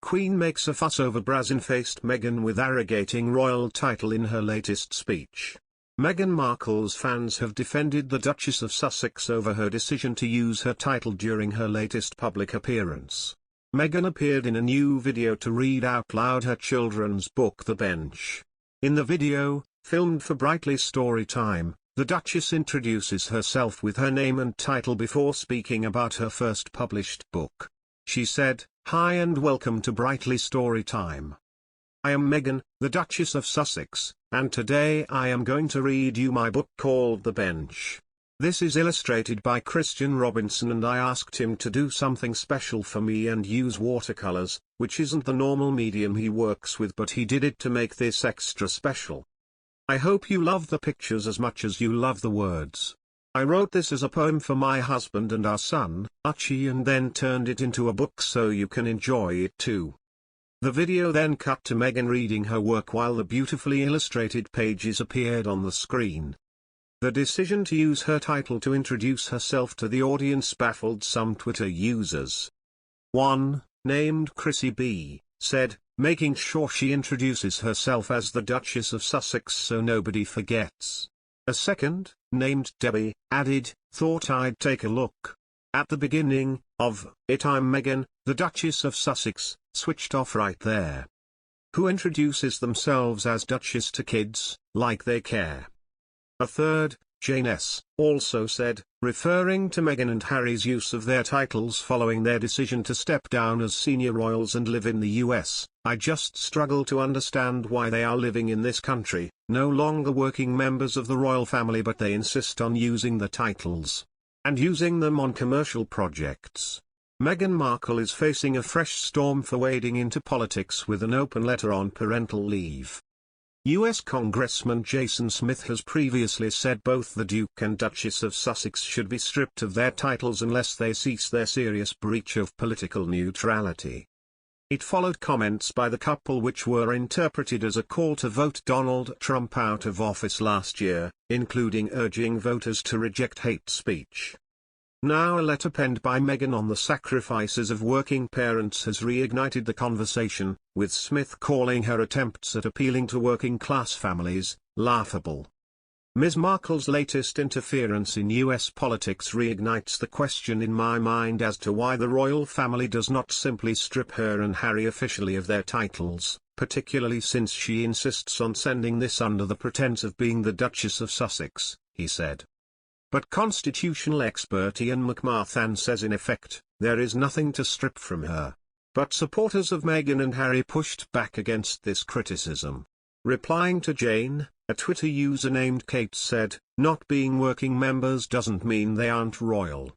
Queen makes a fuss over brazen-faced Meghan with arrogating royal title in her latest speech. Meghan Markle's fans have defended the Duchess of Sussex over her decision to use her title during her latest public appearance. Meghan appeared in a new video to read out loud her children's book The Bench. In the video, filmed for Brightly Storytime, the Duchess introduces herself with her name and title before speaking about her first published book. She said, "Hi and welcome to Brightly Storytime. I am Meghan, the Duchess of Sussex, and today I am going to read you my book called The Bench. This is illustrated by Christian Robinson and I asked him to do something special for me and use watercolors, which isn't the normal medium he works with, but he did it to make this extra special. I hope you love the pictures as much as you love the words. I wrote this as a poem for my husband and our son, Archie, and then turned it into a book so you can enjoy it too." The video then cut to Meghan reading her work while the beautifully illustrated pages appeared on the screen. The decision to use her title to introduce herself to the audience baffled some Twitter users. One, named Chrissy B, said, "Making sure she introduces herself as the Duchess of Sussex so nobody forgets." A second, named Debbie, added, "Thought I'd take a look. At the beginning of it I'm Meghan, the Duchess of Sussex, switched off right there. Who introduces themselves as Duchess to kids, like they care?" A third, Jane S, also said, referring to Meghan and Harry's use of their titles following their decision to step down as senior royals and live in the US, "I just struggle to understand why they are living in this country, no longer working members of the royal family, but they insist on using the titles. And using them on commercial projects." Meghan Markle is facing a fresh storm for wading into politics with an open letter on parental leave. U.S. Congressman Jason Smith has previously said both the Duke and Duchess of Sussex should be stripped of their titles unless they cease their serious breach of political neutrality. It followed comments by the couple which were interpreted as a call to vote Donald Trump out of office last year, including urging voters to reject hate speech. Now a letter penned by Meghan on the sacrifices of working parents has reignited the conversation, with Smith calling her attempts at appealing to working-class families laughable. Ms. Markle's latest interference in U.S. politics reignites the question in my mind as to why the royal family does not simply strip her and Harry officially of their titles, particularly since she insists on sending this under the pretense of being the Duchess of Sussex, he said. But constitutional expert Ian McMahon says in effect, there is nothing to strip from her. But supporters of Meghan and Harry pushed back against this criticism. Replying to Jane, a Twitter user named Kate said, "Not being working members doesn't mean they aren't royal.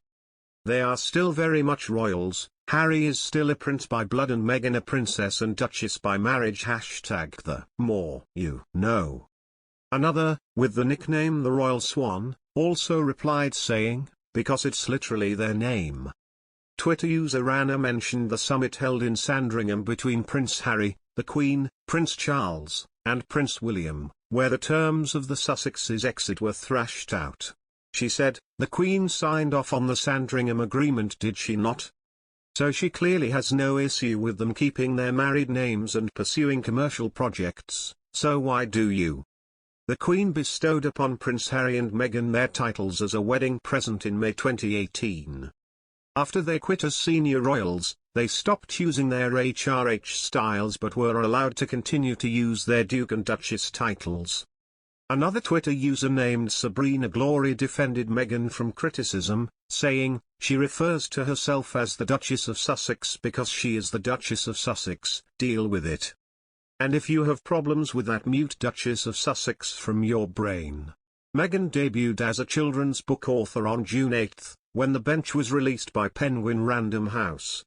They are still very much royals. Harry is still a prince by blood and Meghan a princess and duchess by marriage. #the more you know." Another, with the nickname the Royal Swan, also replied saying, "Because it's literally their name." Twitter user Rana mentioned the summit held in Sandringham between Prince Harry, the Queen, Prince Charles, and Prince William, where the terms of the Sussexes' exit were thrashed out. She said, "The Queen signed off on the Sandringham Agreement, did she not? So she clearly has no issue with them keeping their married names and pursuing commercial projects, so why do you?" The Queen bestowed upon Prince Harry and Meghan their titles as a wedding present in May 2018. After they quit as senior royals, they stopped using their HRH styles but were allowed to continue to use their Duke and Duchess titles. Another Twitter user named Sabrina Glory defended Meghan from criticism, saying, "She refers to herself as the Duchess of Sussex because she is the Duchess of Sussex, deal with it. And if you have problems with that, mute Duchess of Sussex from your brain." Meghan debuted as a children's book author on June 8, when The Bench was released by Penguin Random House.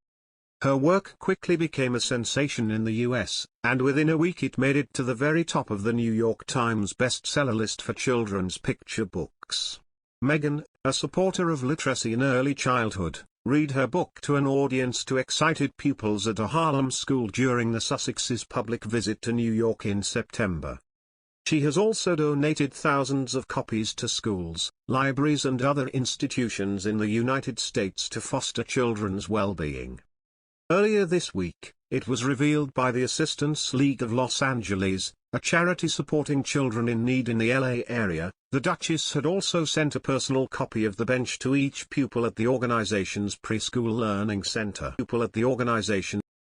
Her work quickly became a sensation in the US, and within a week it made it to the very top of the New York Times bestseller list for children's picture books. Meghan, a supporter of literacy in early childhood, read her book to an audience to excited pupils at a Harlem school during the Sussexes' public visit to New York in September. She has also donated thousands of copies to schools, libraries and other institutions in the United States to foster children's well-being. Earlier this week, it was revealed by the Assistance League of Los Angeles, a charity supporting children in need in the LA area. The Duchess had also sent a personal copy of the bench to each pupil at the organization's preschool learning center.